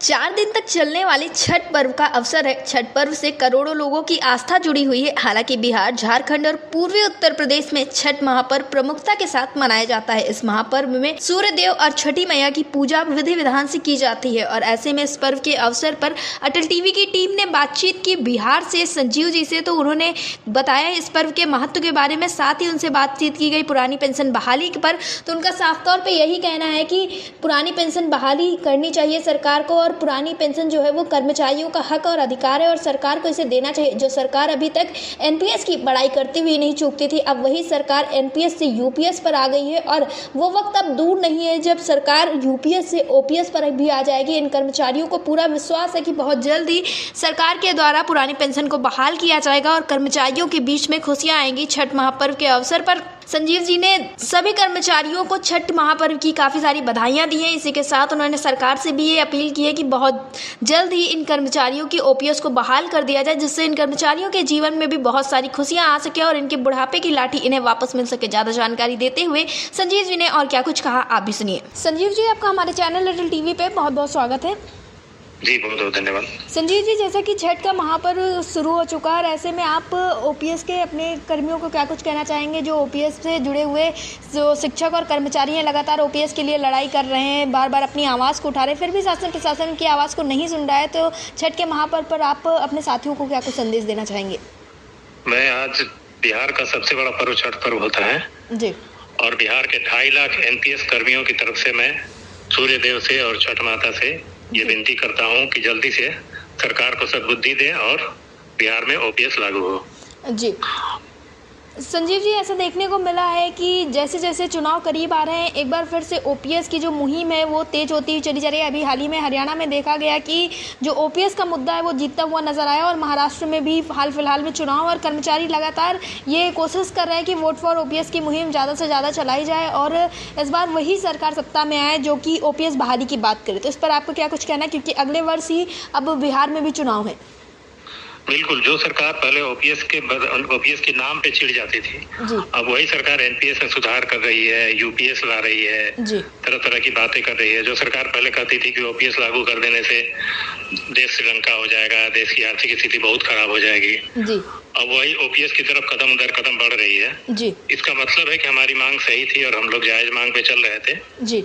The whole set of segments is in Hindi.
4 दिन तक चलने वाले छठ पर्व का अवसर है। छठ पर्व से करोड़ों लोगों की आस्था जुड़ी हुई है। हालांकि बिहार, झारखंड और पूर्वी उत्तर प्रदेश में छठ महापर्व प्रमुखता के साथ मनाया जाता है। इस महापर्व में सूर्य देव और छठी मैया की पूजा विधि विधान से की जाती है और ऐसे में इस पर्व के अवसर पर अटल टीवी की टीम ने बातचीत की बिहार से संजीव जी से। तो उन्होंने बताया इस पर्व के महत्व के बारे में, साथ ही उनसे बातचीत की गई पुरानी पेंशन बहाली पर। तो उनका साफ तौर पर यही कहना है कि पुरानी पेंशन बहाली करनी चाहिए सरकार को और पुरानी पेंशन जो है वो कर्मचारियों का हक और अधिकार है और सरकार को इसे देना चाहिए। जो सरकार अभी तक एनपीएस की बड़ाई करती हुई नहीं चूकती थी, अब वही सरकार एनपीएस से यूपीएस पर आ गई है और वो वक्त अब दूर नहीं है जब सरकार यूपीएस से ओपीएस पर भी आ जाएगी। इन कर्मचारियों को पूरा विश्वास है कि बहुत जल्द ही सरकार के द्वारा पुरानी पेंशन को बहाल किया जाएगा और कर्मचारियों के बीच में खुशियां आएंगी। छठ महापर्व के अवसर पर संजीव जी ने सभी कर्मचारियों को छठ महापर्व की काफ़ी सारी बधाइयां दी हैं। इसी के साथ उन्होंने सरकार से भी ये अपील की है कि बहुत जल्द ही इन कर्मचारियों की ओपीएस को बहाल कर दिया जाए, जिससे इन कर्मचारियों के जीवन में भी बहुत सारी खुशियां आ सके और इनके बुढ़ापे की लाठी इन्हें वापस मिल सके। ज़्यादा जानकारी देते हुए संजीव जी ने और क्या कुछ कहा, आप भी सुनिए। संजीव जी, आपका हमारे चैनल अटल टीवी पे बहुत बहुत स्वागत है। जी बहुत बहुत धन्यवाद। संजीव जी, जैसा कि छठ का महापर्व शुरू हो चुका है, ऐसे में आप ओपीएस के अपने कर्मियों को क्या कुछ कहना चाहेंगे जो ओपीएस से जुड़े हुए जो शिक्षक और कर्मचारी हैं, लगातार ओपीएस के लिए लड़ाई कर रहे हैं, बार बार अपनी आवाज़ को उठा रहे हैं, फिर भी शासन प्रशासन की आवाज़ को नहीं सुन रहा है, तो छठ के महापर्व पर आप अपने साथियों को क्या कुछ संदेश देना चाहेंगे? मैं आज बिहार का सबसे बड़ा पर्व छठ पर्व होता है जी, और बिहार के 2.5 लाख एनपीएस कर्मियों की तरफ से मैं सूर्य देव से और छठ माता से ये विनती करता हूँ कि जल्दी से सरकार को सद्बुद्धि दे और बिहार में ओपीएस लागू हो। जी संजीव जी, ऐसा देखने को मिला है कि जैसे जैसे चुनाव करीब आ रहे हैं, एक बार फिर से ओपीएस की जो मुहिम है वो तेज होती हुई चली जा रही है। अभी हाल ही में हरियाणा में देखा गया कि जो ओपीएस का मुद्दा है वो जीतता हुआ नजर आया और महाराष्ट्र में भी हाल फिलहाल में चुनाव और कर्मचारी लगातार ये कोशिश कर रहे हैं कि वोट फॉर ओपीएस की मुहिम ज़्यादा से ज़्यादा चलाई जाए और इस बार वही सरकार सत्ता में आए जो कि ओपीएस बहाली की बात करे। तो इस पर आपको क्या कुछ कहना है, क्योंकि अगले वर्ष ही अब बिहार में भी चुनाव है? बिल्कुल, जो सरकार पहले ओपीएस के नाम पे चिढ़ जाती थी, अब वही सरकार एनपीएस में सुधार कर रही है, यूपीएस ला रही है, तरह तरह की बातें कर रही है। जो सरकार पहले कहती थी कि ओपीएस लागू कर देने से देश श्रीलंका हो जाएगा, देश की आर्थिक स्थिति बहुत खराब हो जाएगी, अब वही ओपीएस की तरफ कदम दर कदम बढ़ रही है। इसका मतलब है कि हमारी मांग सही थी और हम लोग जायज मांग पे चल रहे थे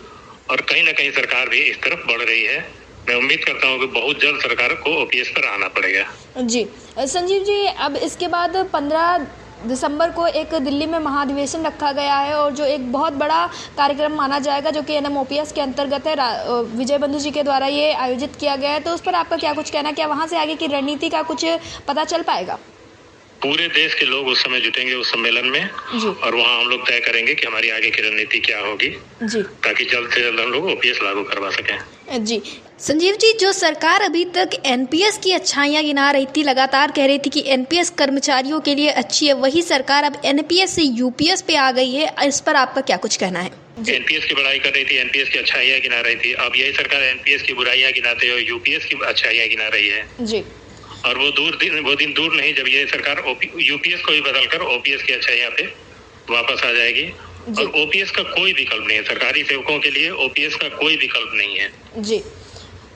और कहीं ना कहीं सरकार भी इस तरफ बढ़ रही है। मैं उम्मीद करता हूँ कि बहुत जल्द सरकार को ओपीएस पर आना पड़ेगा। जी संजीव जी, अब इसके बाद 15 दिसंबर को एक दिल्ली में महाधिवेशन रखा गया है और जो एक बहुत बड़ा कार्यक्रम माना जाएगा जो कि एनएमओपीएस के अंतर्गत है, विजय बंधु जी के द्वारा ये आयोजित किया गया है। तो उस पर आपका क्या कुछ कहना है? क्या वहाँ से आगे की रणनीति का कुछ पता चल पाएगा? पूरे देश के लोग उस समय जुटेंगे उस सम्मेलन में और वहाँ हम लोग तय करेंगे कि हमारी आगे की रणनीति क्या होगी ताकि जल्द से जल्द हम लोग ओपीएस लागू करवा सकें। जी संजीव जी, जो सरकार अभी तक एनपीएस की अच्छाइयाँ गिना रही थी, लगातार कह रही थी कि एनपीएस कर्मचारियों के लिए अच्छी है, वही सरकार अब एनपीएस से यूपीएस पे आ गई है। इस पर आपका क्या कुछ कहना है? एनपीएस की बड़ाई कर रही थी, एनपीएस की अच्छाइयाँ गिना रही थी, अब यही सरकार एनपीएस की बुराइयाँ गिनाते हुए यूपीएस की अच्छाइयाँ गिना रही है। जी, और वो दिन दूर नहीं जब ये सरकार यूपीएस को ही बदलकर ओपीएस की अच्छाइयाँ पे वापस आ जाएगी। और ओपीएस का कोई विकल्प नहीं है, सरकारी सेवकों के लिए ओपीएस का कोई विकल्प नहीं है। जी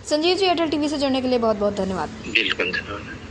संजीव जी, अटल टीवी से जुड़ने के लिए बहुत बहुत धन्यवाद। बिल्कुल धन्यवाद।